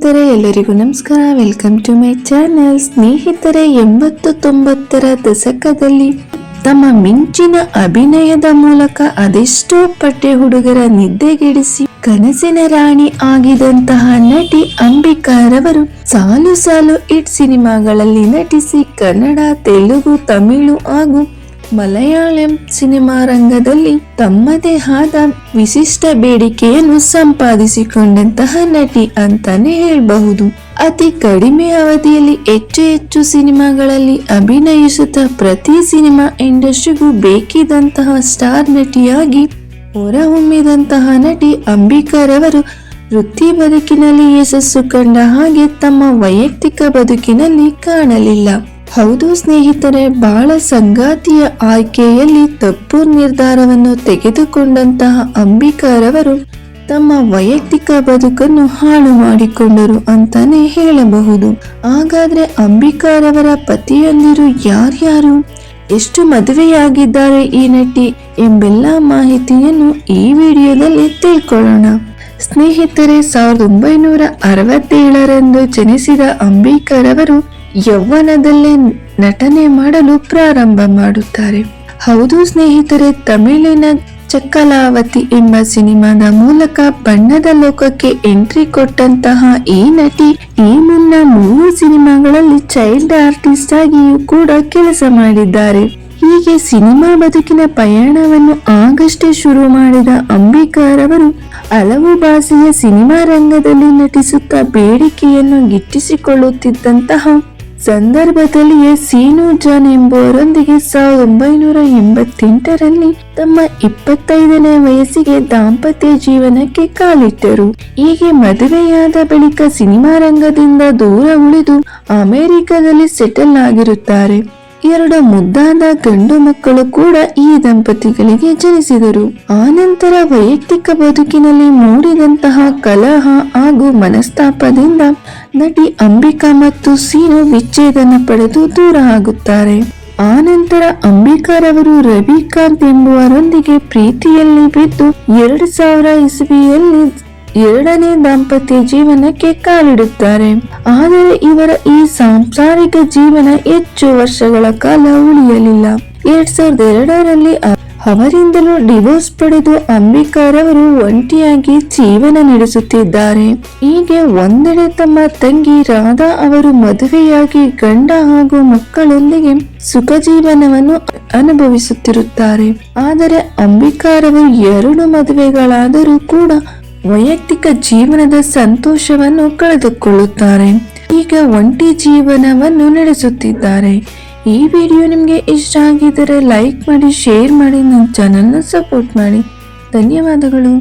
ಸ್ನೇಹಿತರೆ, ಎಲ್ಲರಿಗೂ ನಮಸ್ಕಾರ. Welcome to my channel. ಸ್ನೇಹಿತರೆ, 80-90ರ ದಶಕದಲ್ಲಿ ತಮ್ಮ ಮಿಂಚಿನ ಅಭಿನಯದ ಮೂಲಕ ಅದೆಷ್ಟೋ ಪಟ್ಟೆ ಹುಡುಗರ ನಿದ್ದೆಗೆಡಿಸಿ ಕನಸಿನ ರಾಣಿ ಆಗಿದಂತಹ ನಟಿ ಅಂಬಿಕಾರವರು ಸಾಲು ಸಾಲು ಹಿಟ್ ಸಿನಿಮಾಗಳಲ್ಲಿ ನಟಿಸಿ ಕನ್ನಡ, ತೆಲುಗು, ತಮಿಳು ಹಾಗೂ ಮಲಯಾಳಂ ಸಿನಿಮಾ ರಂಗದಲ್ಲಿ ತಮ್ಮದೇ ಆದ ವಿಶಿಷ್ಟ ಬೇಡಿಕೆಯನ್ನು ಸಂಪಾದಿಸಿಕೊಂಡಂತಹ ನಟಿ ಅಂತಾನೆ ಹೇಳಬಹುದು. ಅತಿ ಕಡಿಮೆ ಅವಧಿಯಲ್ಲಿ ಹೆಚ್ಚು ಸಿನಿಮಾಗಳಲ್ಲಿ ಅಭಿನಯಿಸುತ್ತಾ ಪ್ರತಿ ಸಿನಿಮಾ ಇಂಡಸ್ಟ್ರಿಗೂ ಬೇಕಿದಂತಹ ಸ್ಟಾರ್ ನಟಿಯಾಗಿ ಹೊರಹೊಮ್ಮಿದಂತಹ ನಟಿ ಅಂಬಿಕಾರವರು ವೃತ್ತಿ ಬದುಕಿನಲ್ಲಿ ಯಶಸ್ಸು ಕಂಡ ಹಾಗೆ ತಮ್ಮ ವೈಯಕ್ತಿಕ ಬದುಕಿನಲ್ಲಿ ಕಾಣಲಿಲ್ಲ. ಹೌದು ಸ್ನೇಹಿತರೆ, ಬಹಳ ಸಂಗಾತಿಯ ಆಯ್ಕೆಯಲ್ಲಿ ತಪ್ಪು ನಿರ್ಧಾರವನ್ನು ತೆಗೆದುಕೊಂಡಂತಹ ಅಂಬಿಕಾರವರು ತಮ್ಮ ವೈಯಕ್ತಿಕ ಬದುಕನ್ನು ಹಾಳು ಮಾಡಿಕೊಂಡರು ಅಂತಾನೆ ಹೇಳಬಹುದು. ಹಾಗಾದ್ರೆ ಅಂಬಿಕಾರವರ ಪತಿಯಂದಿರು ಯಾರ್ಯಾರು, ಎಷ್ಟು ಮದುವೆಯಾಗಿದ್ದಾರೆ ಈ ನಟಿ ಎಂಬೆಲ್ಲ ಮಾಹಿತಿಯನ್ನು ಈ ವಿಡಿಯೋದಲ್ಲಿ ತಿಳ್ಕೊಳ್ಳೋಣ. ಸ್ನೇಹಿತರೆ, 1967ರಂದು ಜನಿಸಿದ ಅಂಬಿಕಾರವರು ಯೌವನದಲ್ಲೇ ನಟನೆ ಮಾಡಲು ಪ್ರಾರಂಭ ಮಾಡುತ್ತಾರೆ. ಹೌದು ಸ್ನೇಹಿತರೆ, ತಮಿಳಿನ ಚಕ್ಕಲಾವತಿ ಎಂಬ ಸಿನಿಮಾದ ಮೂಲಕ ಬಣ್ಣದ ಲೋಕಕ್ಕೆ ಎಂಟ್ರಿ ಕೊಟ್ಟಂತಹ ಈ ನಟಿ ಈ ಮುನ್ನ 3 ಸಿನಿಮಾಗಳಲ್ಲಿ ಚೈಲ್ಡ್ ಆರ್ಟಿಸ್ಟ್ ಆಗಿಯೂ ಕೂಡ ಕೆಲಸ ಮಾಡಿದ್ದಾರೆ. ಹೀಗೆ ಸಿನಿಮಾ ಬದುಕಿನ ಪಯಣವನ್ನು ಆಗಷ್ಟೇ ಶುರು ಮಾಡಿದ ಅಂಬಿಕಾರವರು ಹಲವು ಭಾಷೆಯ ಸಿನಿಮಾ ರಂಗದಲ್ಲಿ ನಟಿಸುತ್ತಾ ಬೇಡಿಕೆಯನ್ನು ಗಿಟ್ಟಿಸಿಕೊಳ್ಳುತ್ತಿದ್ದಂತಹ ಸಂದರ್ಭದಲ್ಲಿಯೇ ಸೀನು ಜಾನ್ ಎಂಬುವರೊಂದಿಗೆ 1988ರಲ್ಲಿ ತಮ್ಮ 25ನೇ ವಯಸ್ಸಿಗೆ ದಾಂಪತ್ಯ ಜೀವನಕ್ಕೆ ಕಾಲಿಟ್ಟರು. ಹೀಗೆ ಮದುವೆಯಾದ ಬಳಿಕ ಸಿನಿಮಾ ರಂಗದಿಂದ ದೂರ ಉಳಿದು ಅಮೆರಿಕದಲ್ಲಿ ಸೆಟಲ್ ಆಗಿರುತ್ತಾರೆ. 2 ಮುದ್ದಾದ ಗಂಡು ಮಕ್ಕಳು ಕೂಡ ಈ ದಂಪತಿಗಳಿಗೆ ಜನಿಸಿದರು. ಆನಂತರ ವೈಯಕ್ತಿಕ ಬದುಕಿನಲ್ಲಿ ಮೂಡಿದಂತಹ ಕಲಹ ಹಾಗೂ ಮನಸ್ತಾಪದಿಂದ ನಟಿ ಅಂಬಿಕಾ ಮತ್ತು ಸೀನು ವಿಚ್ಛೇದನ ಪಡೆದು ದೂರ ಆಗುತ್ತಾರೆ. ಆನಂತರ ಅಂಬಿಕಾರವರು ರವಿಕಾಂತ್ ಎಂಬುವರೊಂದಿಗೆ ಪ್ರೀತಿಯಲ್ಲಿ ಬಿದ್ದು 2000 ಇಸವಿಯಲ್ಲಿ 2ನೇ ದಾಂಪತ್ಯ ಜೀವನಕ್ಕೆ ಕಾಲಿಡುತ್ತಾರೆ. ಆದರೆ ಇವರ ಈ ಸಾಂಸಾರಿಕ ಜೀವನ ಹೆಚ್ಚು ವರ್ಷಗಳ ಕಾಲ ಉಳಿಯಲಿಲ್ಲ. 2002ರಲ್ಲಿ ಅವರಿಂದಲೂ ಡಿವೋರ್ಸ್ ಪಡೆದು ಅಂಬಿಕಾರವರು ಒಂಟಿಯಾಗಿ ಜೀವನ ನಡೆಸುತ್ತಿದ್ದಾರೆ. ಹೀಗೆ ಒಂದೆಡೆ ತಮ್ಮ ತಂಗಿ ರಾಧಾ ಅವರು ಮದುವೆಯಾಗಿ ಗಂಡ ಹಾಗೂ ಮಕ್ಕಳೊಂದಿಗೆ ಸುಖ ಜೀವನವನ್ನು ಅನುಭವಿಸುತ್ತಿರುತ್ತಾರೆ. ಆದರೆ ಅಂಬಿಕಾರವರು 2 ಮದುವೆಗಳಾದರೂ ಕೂಡ ವೈಯಕ್ತಿಕ ಜೀವನದ ಸಂತೋಷವನ್ನು ಕಳೆದುಕೊಳ್ಳುತ್ತಾರೆ. ಈಗ ಒಂಟಿ ಜೀವನವನ್ನು ನಡೆಸುತ್ತಿದ್ದಾರೆ. ಈ ವಿಡಿಯೋ ನಿಮಗೆ ಇಷ್ಟ ಆಗಿದ್ದರೆ ಲೈಕ್ ಮಾಡಿ, ಶೇರ್ ಮಾಡಿ, ನನ್ನ ಚಾನಲ್ನ ಸಪೋರ್ಟ್ ಮಾಡಿ. ಧನ್ಯವಾದಗಳು.